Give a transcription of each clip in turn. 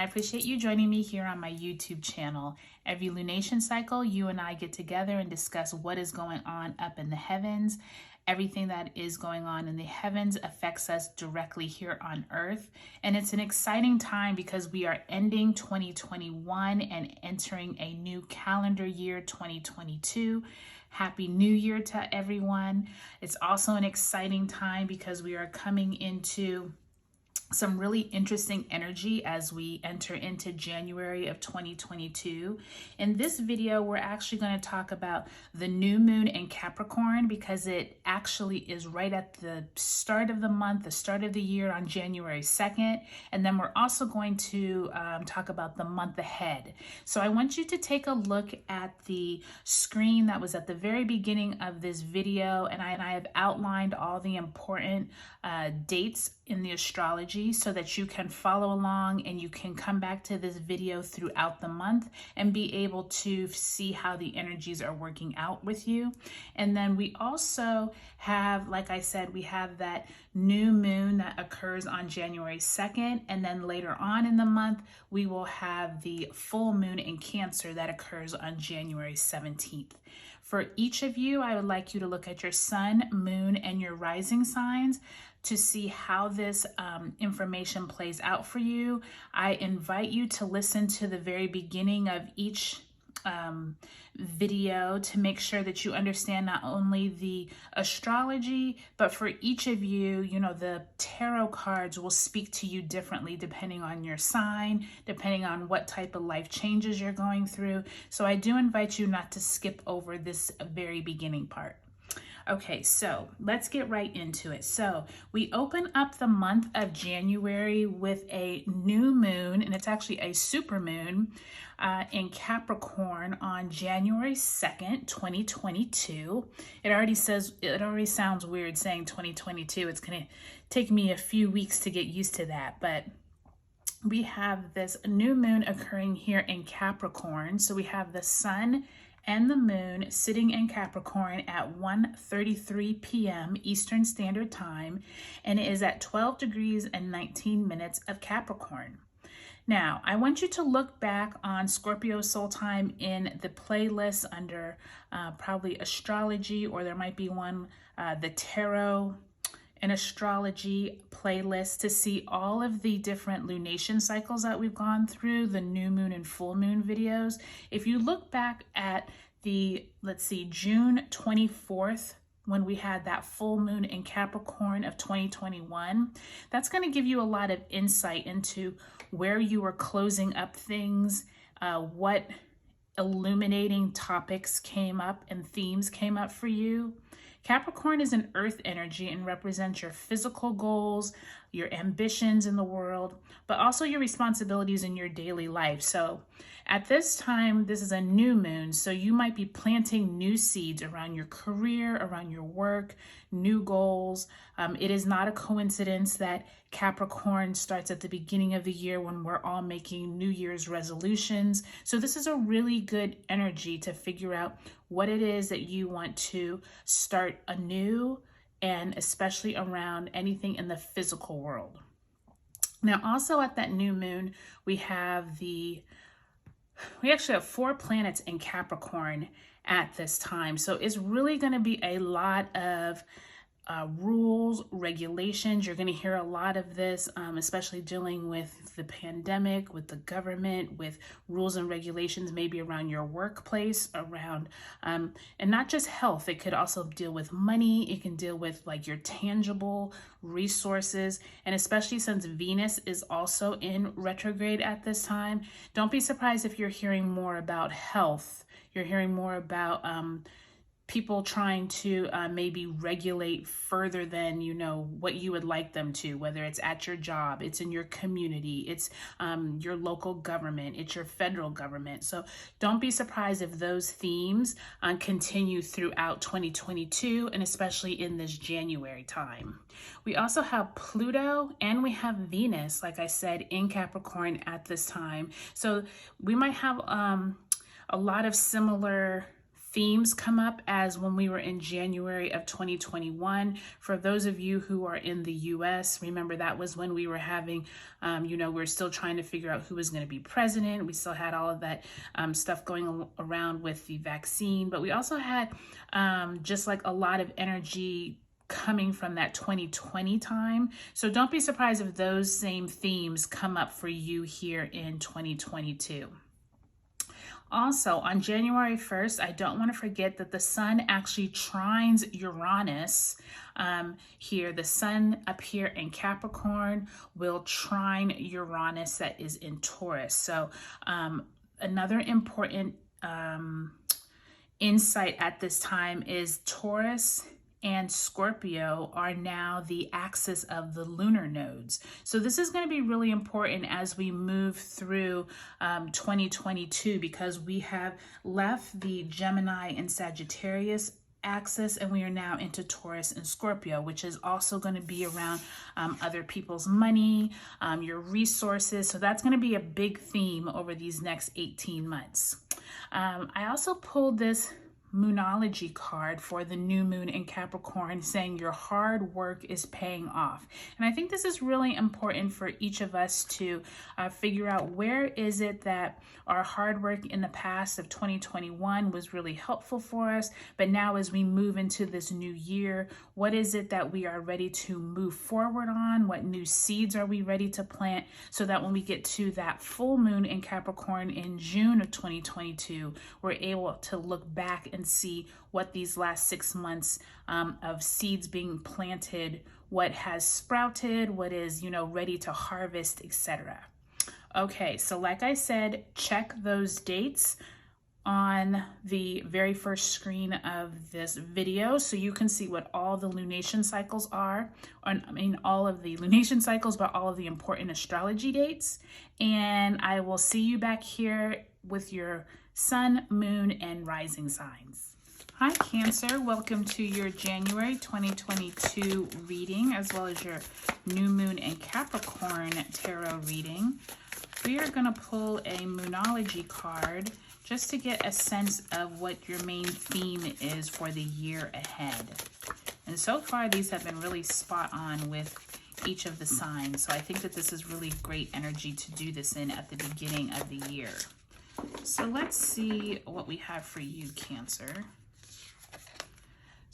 I appreciate you joining me here on my YouTube channel. Every lunation cycle, you and I get together and discuss what is going on up in the heavens. Everything that is going on in the heavens affects us directly here on Earth. And it's an exciting time because we are ending 2021 and entering a new calendar year, 2022. Happy New Year to everyone. It's also an exciting time because we are coming into some really interesting energy as we enter into January of 2022. In this video, we're actually going to talk about the new moon in Capricorn because it actually is right at the start of the month, the start of the year on January 2nd. And then we're also going to talk about the month ahead. So I want you to take a look at the screen that was at the very beginning of this video. And I have outlined all the important dates in the astrology so that you can follow along and you can come back to this video throughout the month and be able to see how the energies are working out with you. And then we also have, like I said, we have that new moon that occurs on January 2nd, and then later on in the month we will have the full moon in Cancer that occurs on January 17th. For each of you, I would like you to look at your sun, moon, and your rising signs to see how this information plays out for you. I invite you to listen to the very beginning of each video to make sure that you understand not only the astrology, but for each of you, you know, the tarot cards will speak to you differently depending on your sign, depending on what type of life changes you're going through. So I do invite you not to skip over this very beginning part. Okay, so let's get right into it. So we open up the month of January with a new moon, and it's actually a supermoon in Capricorn on January 2nd, 2022. It already sounds weird saying 2022. It's going to take me a few weeks to get used to that, but we have this new moon occurring here in Capricorn. So we have the sun and the moon sitting in Capricorn at 1:33 p.m. Eastern Standard Time, and it is at 12 degrees and 19 minutes of Capricorn. Now, I want you to look back on Scorpio Soul Time in the playlist under probably astrology, or there might be one, the tarot and astrology playlist, to see all of the different lunation cycles that we've gone through, the new moon and full moon videos. If you look back at the, let's see, June 24th, when we had that full moon in Capricorn of 2021, that's going to give you a lot of insight into where you are closing up things, what illuminating topics came up and themes came up for you. Capricorn is an earth energy and represents your physical goals, your ambitions in the world, but also your responsibilities in your daily life. So at this time, this is a new moon, so you might be planting new seeds around your career, around your work, new goals. It is not a coincidence that Capricorn starts at the beginning of the year when we're all making New Year's resolutions. So this is a really good energy to figure out what it is that you want to start anew, and especially around anything in the physical world. Now, also at that new moon, we actually have 4 planets in Capricorn at this time. So it's really going to be a lot of rules, regulations. You're going to hear a lot of this, especially dealing with the pandemic, with the government, with rules and regulations, maybe around your workplace, around, and not just health. It could also deal with money. It can deal with like your tangible resources. And especially since Venus is also in retrograde at this time, don't be surprised if you're hearing more about health. You're hearing more about people trying to maybe regulate further than, you know, what you would like them to, whether it's at your job, it's in your community, it's your local government, it's your federal government. So don't be surprised if those themes continue throughout 2022, and especially in this January time. We also have Pluto and we have Venus, like I said, in Capricorn at this time. So we might have a lot of similar themes come up as when we were in January of 2021. For those of you who are in the US, remember that was when we were having, we're still trying to figure out who was going to be president. We still had all of that stuff going around with the vaccine, but we also had just like a lot of energy coming from that 2020 time. So don't be surprised if those same themes come up for you here in 2022. Also, on January 1st, I don't want to forget that the sun actually trines Uranus here. The sun up here in Capricorn will trine Uranus that is in Taurus. So another important insight at this time is Taurus and Scorpio are now the axis of the lunar nodes. So this is going to be really important as we move through 2022, because we have left the Gemini and Sagittarius axis and we are now into Taurus and Scorpio, which is also going to be around other people's money, your resources. So that's going to be a big theme over these next 18 months. I also pulled this Moonology card for the new moon in Capricorn, saying your hard work is paying off. And I think this is really important for each of us to figure out, where is it that our hard work in the past of 2021 was really helpful for us, but now as we move into this new year, what is it that we are ready to move forward on? What new seeds are we ready to plant, so that when we get to that full moon in Capricorn in June of 2022, we're able to look back and see what these last 6 months of seeds being planted, what has sprouted, what is, ready to harvest, etc. Okay, so like I said, check those dates on the very first screen of this video so you can see what all the lunation cycles are. All of the lunation cycles, but all of the important astrology dates. And I will see you back here with your sun, moon, and rising signs. Hi Cancer, welcome to your January 2022 reading, as well as your new moon and Capricorn tarot reading. We are going to pull a Moonology card just to get a sense of what your main theme is for the year ahead. And so far, these have been really spot on with each of the signs. So I think that this is really great energy to do this in at the beginning of the year. So let's see what we have for you, Cancer.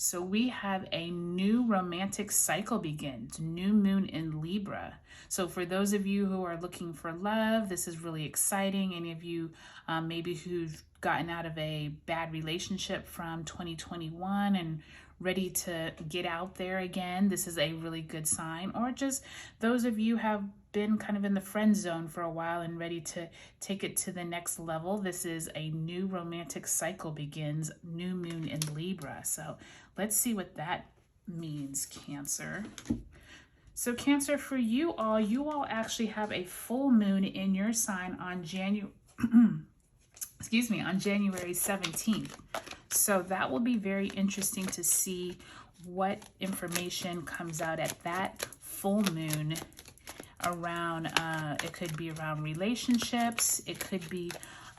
So we have a new romantic cycle begins, new moon in Libra. So for those of you who are looking for love, this is really exciting. Any of you maybe who've gotten out of a bad relationship from 2021 and ready to get out there again, this is a really good sign. Or just those of you have been kind of in the friend zone for a while and ready to take it to the next level. This is a new romantic cycle begins, new moon in Libra. So let's see what that means, Cancer. So Cancer, for you all actually have a full moon in your sign on January 17th. So that will be very interesting to see what information comes out at that full moon around, it could be around relationships, it could be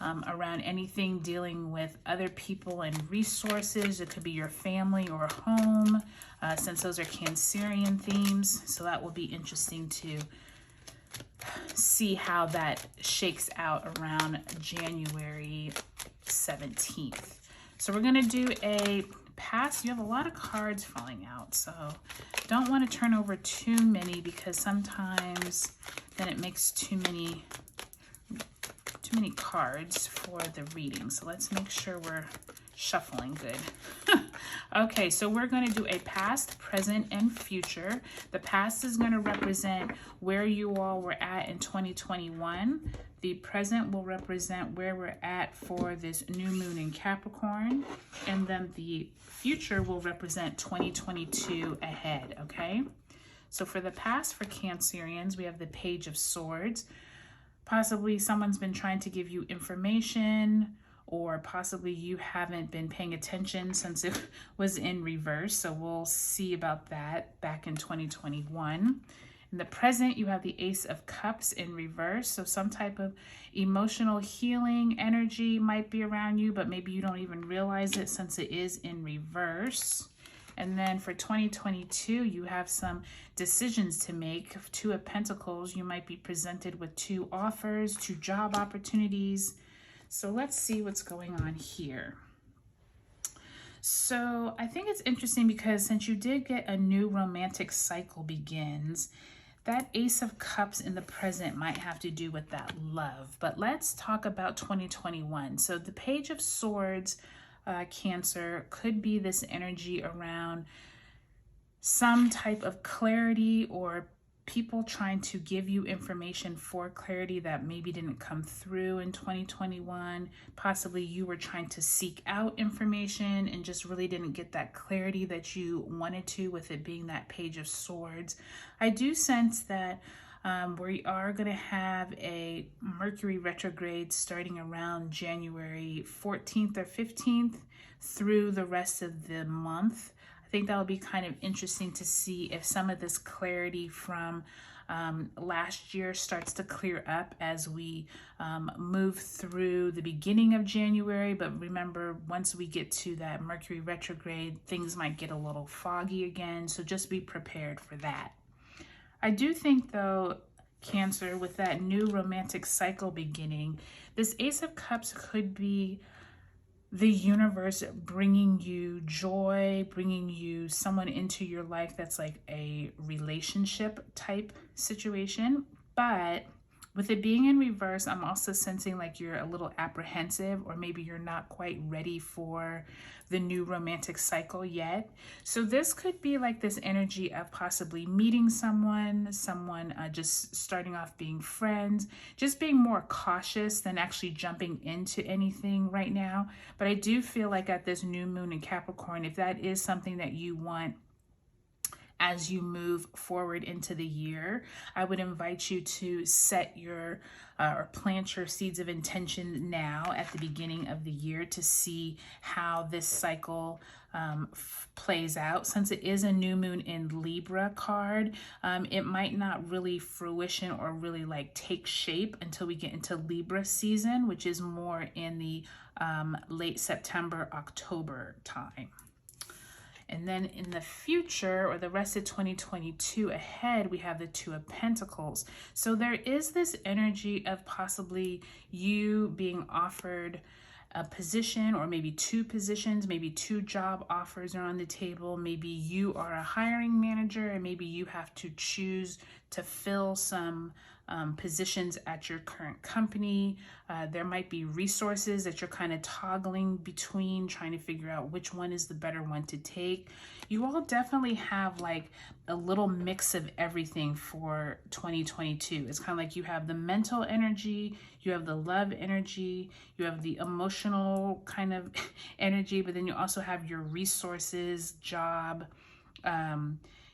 around anything dealing with other people and resources, it could be your family or home, since those are Cancerian themes. So that will be interesting to see how that shakes out around January 17th. So we're going to do a pass. You have a lot of cards falling out, so don't want to turn over too many, because sometimes then it makes too many cards for the reading. So let's make sure we're shuffling good. Okay, so we're going to do a past, present, and future. The past is going to represent where you all were at in 2021. The present will represent where we're at for this new moon in Capricorn. And then the future will represent 2022 ahead, okay? So for the past, for Cancerians, we have the Page of Swords. Possibly someone's been trying to give you information, or possibly you haven't been paying attention since it was in reverse. So we'll see about that back in 2021. In the present, you have the Ace of Cups in reverse. So some type of emotional healing energy might be around you, but maybe you don't even realize it since it is in reverse. And then for 2022, you have some decisions to make. Two of Pentacles, you might be presented with 2 offers, 2 job opportunities. So let's see what's going on here. So I think it's interesting because since you did get a new romantic cycle begins, that Ace of Cups in the present might have to do with that love. But let's talk about 2021. So the Page of Swords, Cancer, could be this energy around some type of clarity or people trying to give you information for clarity that maybe didn't come through in 2021. Possibly you were trying to seek out information and just really didn't get that clarity that you wanted to, with it being that Page of Swords. I do sense that we are going to have a Mercury retrograde starting around January 14th or 15th through the rest of the month. I think that will be kind of interesting to see if some of this clarity from last year starts to clear up as we move through the beginning of January. But remember, once we get to that Mercury retrograde, things might get a little foggy again. So just be prepared for that. I do think, though, Cancer, with that new romantic cycle beginning, this Ace of Cups could be the universe bringing you joy, bringing you someone into your life that's like a relationship type situation. But with it being in reverse, I'm also sensing like you're a little apprehensive, or maybe you're not quite ready for the new romantic cycle yet. So this could be like this energy of possibly meeting someone just starting off being friends, just being more cautious than actually jumping into anything right now. But I do feel like at this new moon in Capricorn, if that is something that you want as you move forward into the year, I would invite you to set your or plant your seeds of intention now at the beginning of the year to see how this cycle plays out. Since it is a new moon in Libra card, it might not really fruition or really like take shape until we get into Libra season, which is more in the late September, October time. And then in the future, or the rest of 2022 ahead, we have the Two of Pentacles. So there is this energy of possibly you being offered a position, or maybe 2 positions, maybe 2 job offers are on the table. Maybe you are a hiring manager and maybe you have to choose to fill some positions at your current company. There might be resources that you're kind of toggling between, trying to figure out which one is the better one to take. You all definitely have like a little mix of everything for 2022. It's kind of like you have the mental energy, you have the love energy, you have the emotional kind of energy, but then you also have your resources, job,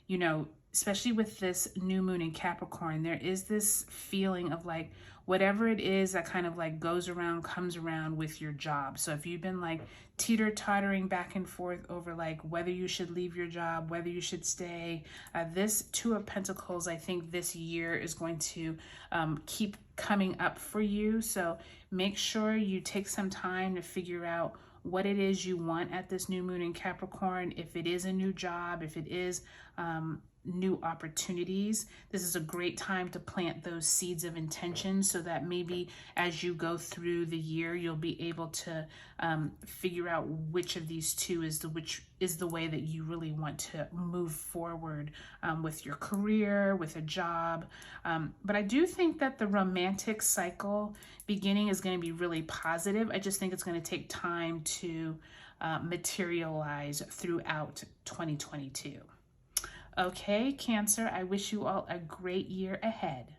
you know, especially with this new moon in Capricorn, there is this feeling of like whatever it is that kind of like goes around, comes around with your job. So if you've been like teeter-tottering back and forth over like whether you should leave your job, whether you should stay, this Two of Pentacles, I think this year is going to keep coming up for you. So make sure you take some time to figure out what it is you want at this new moon in Capricorn. If it is a new job, if it is new opportunities, this is a great time to plant those seeds of intention so that maybe as you go through the year, you'll be able to figure out which of these 2 is the way that you really want to move forward with your career, with a job. But I do think that the romantic cycle beginning is going to be really positive. I just think it's going to take time to materialize throughout 2022. Okay, Cancer, I wish you all a great year ahead.